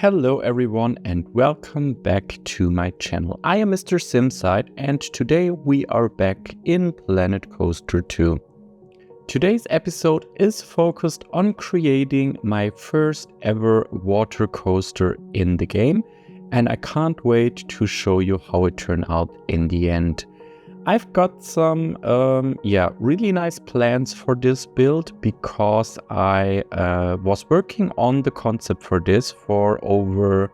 Hello everyone and welcome back to my channel. I am MrSimside and today we are back in Planet Coaster 2. Today's episode is focused on creating my first ever water coaster in the game, and I can't wait to show you how it turned out in the end. I've got some really nice plans for this build because I was working on the concept for this for over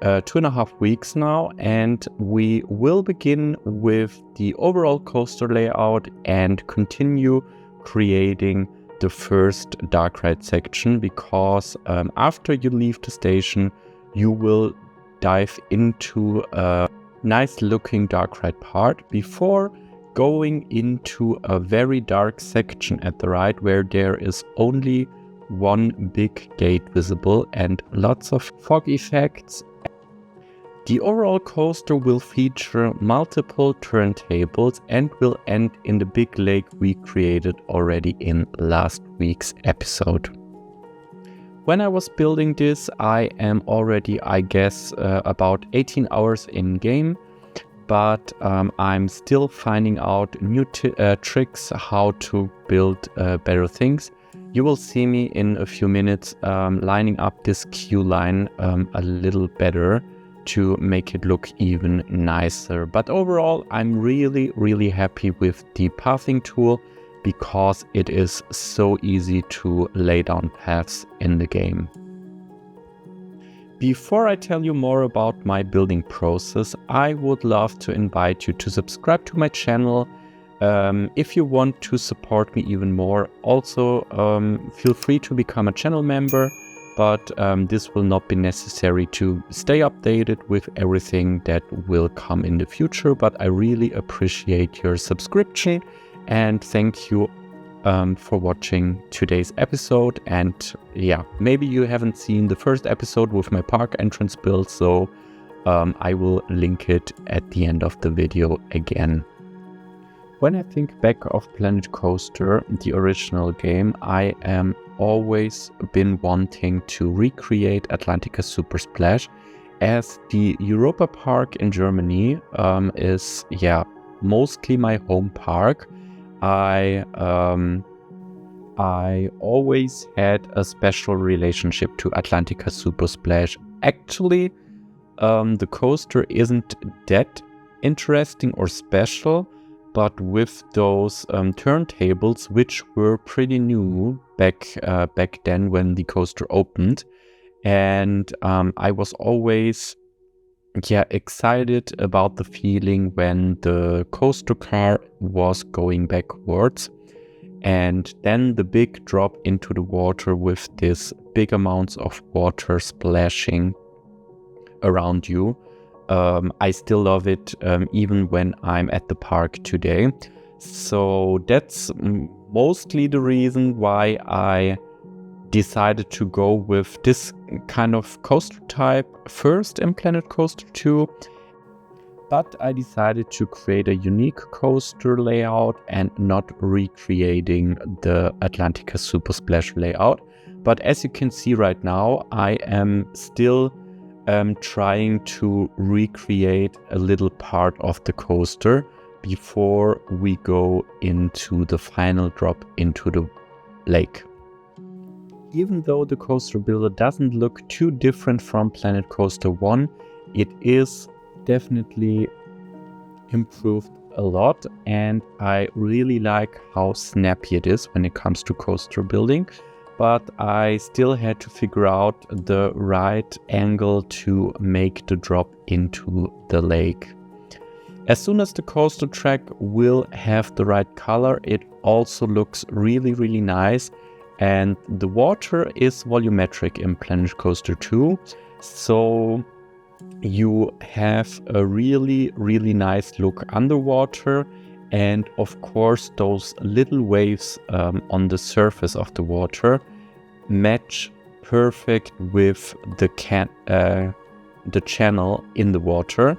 2.5 weeks now, and we will begin with the overall coaster layout and continue creating the first dark ride section, because after you leave the station you will dive into a nice looking dark ride part before going into a very dark section at the ride where there is only one big gate visible and lots of fog effects. The overall coaster will feature multiple turntables and will end in the big lake we created already in last week's episode. When I was building this, I am already, I guess, about 18 hours in game, but I'm still finding out new tricks how to build better things. You will see me in a few minutes lining up this queue line a little better to make it look even nicer. But overall, I'm really happy with the pathing tool, because it is so easy to lay down paths in the game. Before I tell you more about my building process, I would love to invite you to subscribe to my channel if you want to support me even more. Also, feel free to become a channel member, but this will not be necessary to stay updated with everything that will come in the future. But I really appreciate your subscription. And thank you for watching today's episode. And yeah, maybe you haven't seen the first episode with my park entrance build, so I will link it at the end of the video again. When I think back of Planet Coaster, the original game, I am always been wanting to recreate Atalantica Supersplash, as the Europa Park in Germany is mostly my home park. I always had a special relationship to Atalantica Supersplash. Actually, the coaster isn't that interesting or special, but with those turntables, which were pretty new back then when the coaster opened, and I was always excited about the feeling when the coaster car was going backwards and then the big drop into the water with this big amounts of water splashing around you. I still love it even when I'm at the park today. So that's mostly the reason why I decided to go with this kind of coaster type first in Planet Coaster 2, but I decided to create a unique coaster layout and not recreating the Atalantica Supersplash layout. But as you can see right now, I am still trying to recreate a little part of the coaster before we go into the final drop into the lake. Even though the coaster builder doesn't look too different from Planet Coaster 1, it is definitely improved a lot, and I really like how snappy it is when it comes to coaster building. But I still had to figure out the right angle to make the drop into the lake. As soon as the coaster track will have the right color, it also looks really nice. And the water is volumetric in Planet Coaster 2, so you have a really nice look underwater. And of course, those little waves on the surface of the water match perfect with the channel in the water.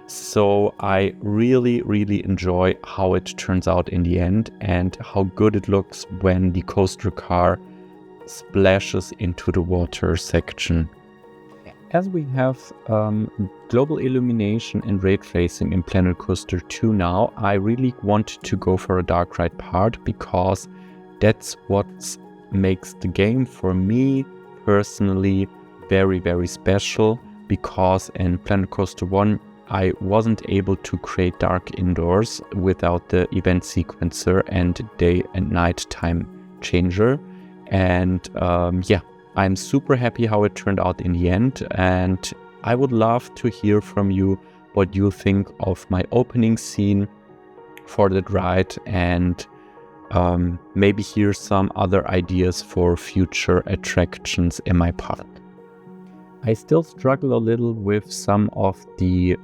So I really enjoy how it turns out in the end and how good it looks when the coaster car splashes into the water section. As we have global illumination and ray tracing in Planet Coaster 2 now, I really wanted to go for a dark ride part because that's what makes the game for me personally very, very special, because in Planet Coaster 1 I wasn't able to create dark indoors without the event sequencer and day and night time changer. And yeah, I'm super happy how it turned out in the end, and I would love to hear from you what you think of my opening scene for that ride, and maybe hear some other ideas for future attractions in my park. I still struggle a little with some of the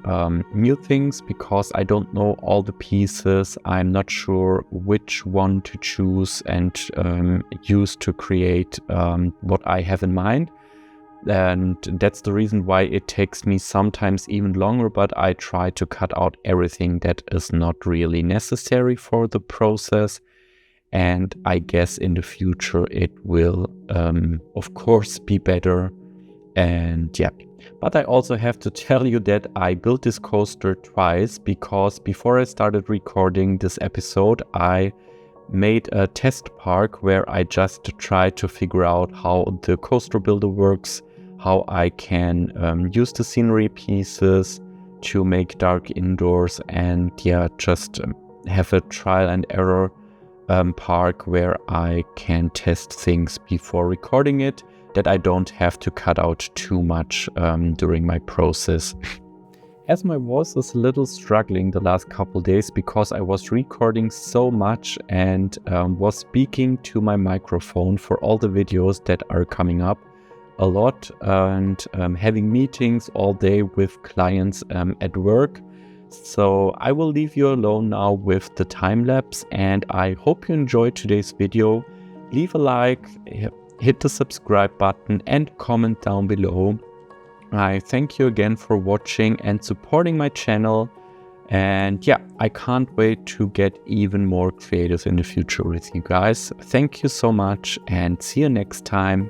new things because I don't know all the pieces. I'm not sure which one to choose and use to create what I have in mind. And that's the reason why it takes me sometimes even longer, but I try to cut out everything that is not really necessary for the process. And I guess in the future it will, of course, be better. And yeah, but I also have to tell you that I built this coaster twice, because before I started recording this episode, I made a test park where I just tried to figure out how the coaster builder works, how I can use the scenery pieces to make dark indoors, and yeah, just have a trial and error park where I can test things before recording it, that I don't have to cut out too much during my process. As my voice was a little struggling the last couple days because I was recording so much and was speaking to my microphone for all the videos that are coming up a lot, and having meetings all day with clients at work. So I will leave you alone now with the time lapse, and I hope you enjoyed today's video. Leave a like, hit the subscribe button and comment down below. I thank you again for watching and supporting my channel. And yeah, I can't wait to get even more creative in the future with you guys. Thank you so much, and see you next time.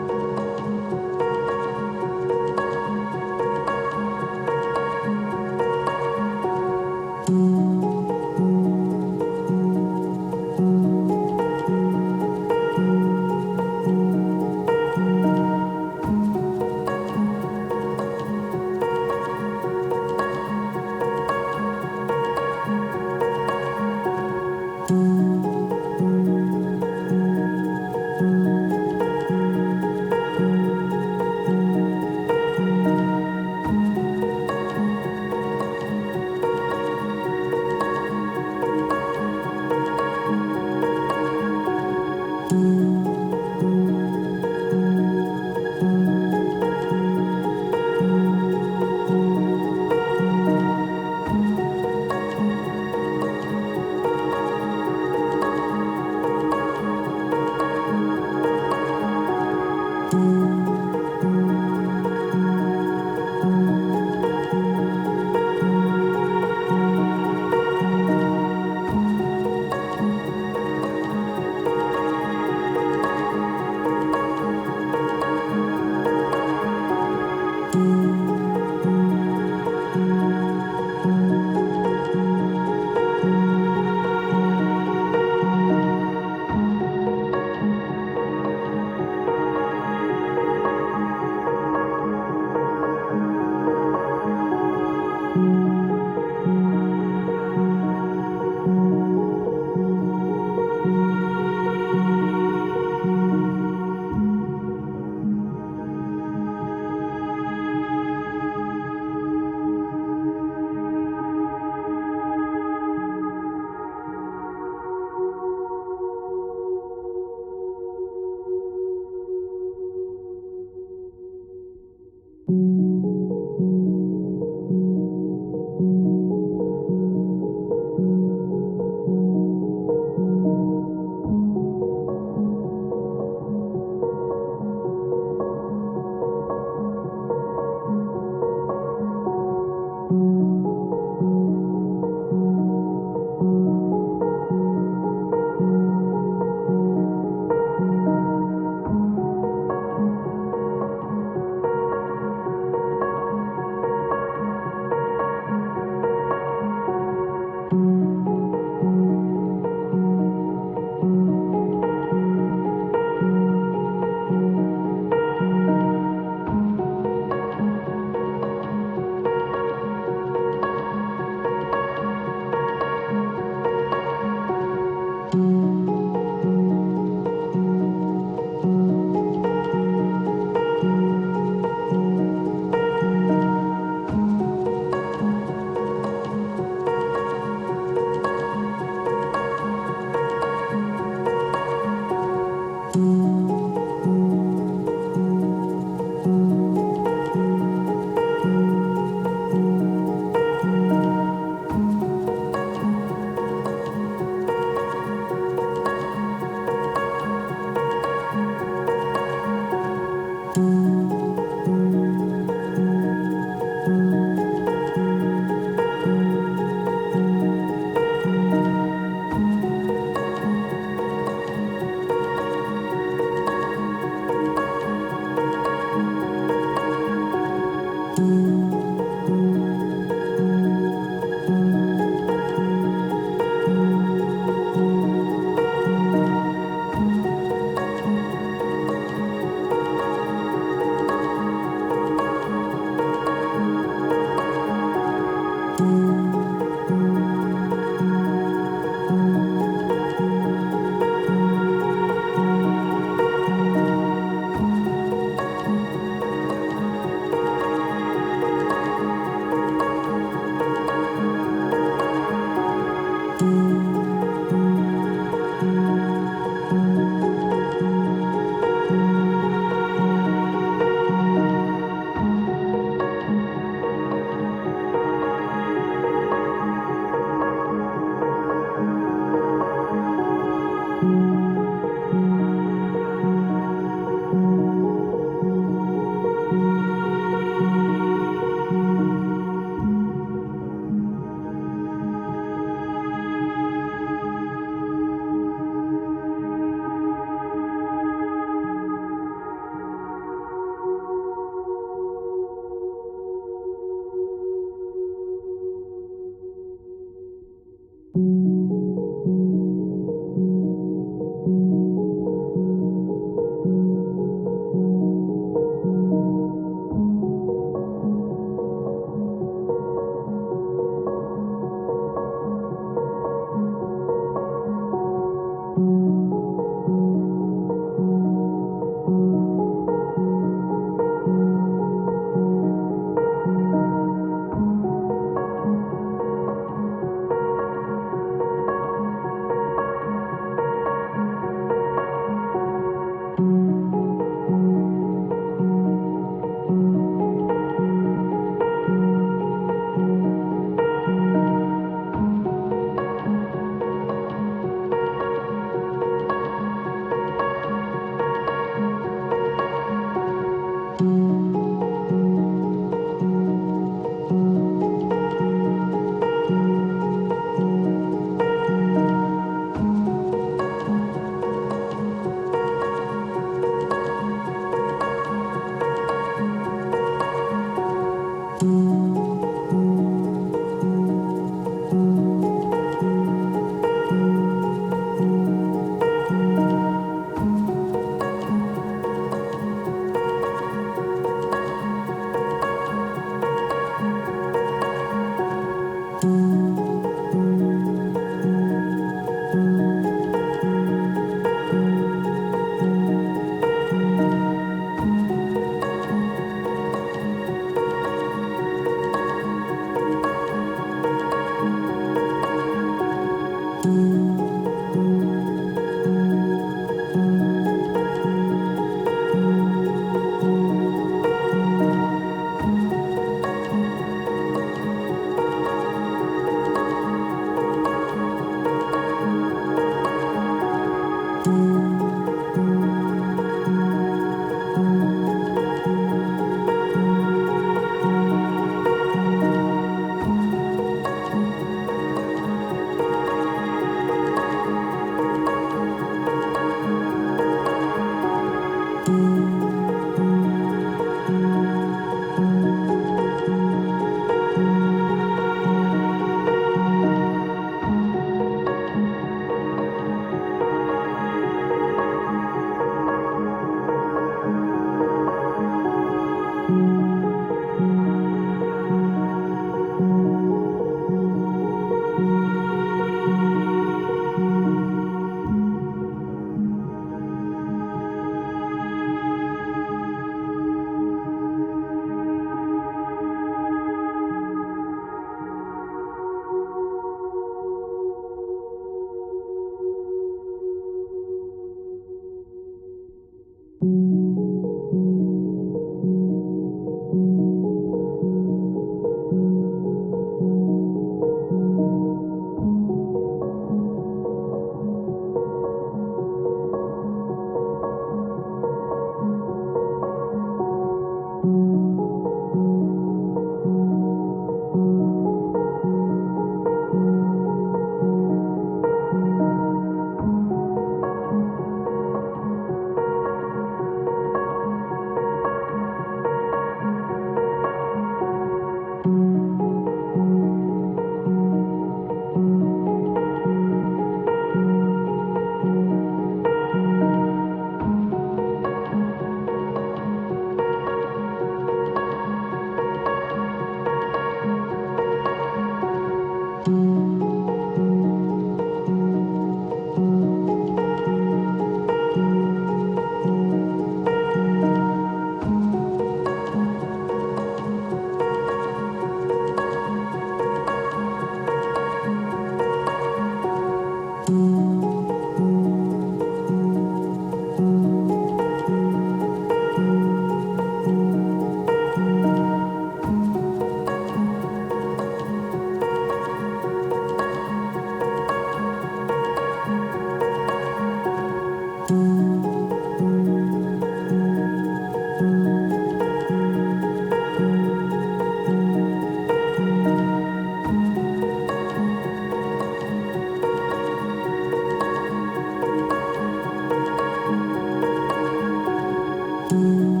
you.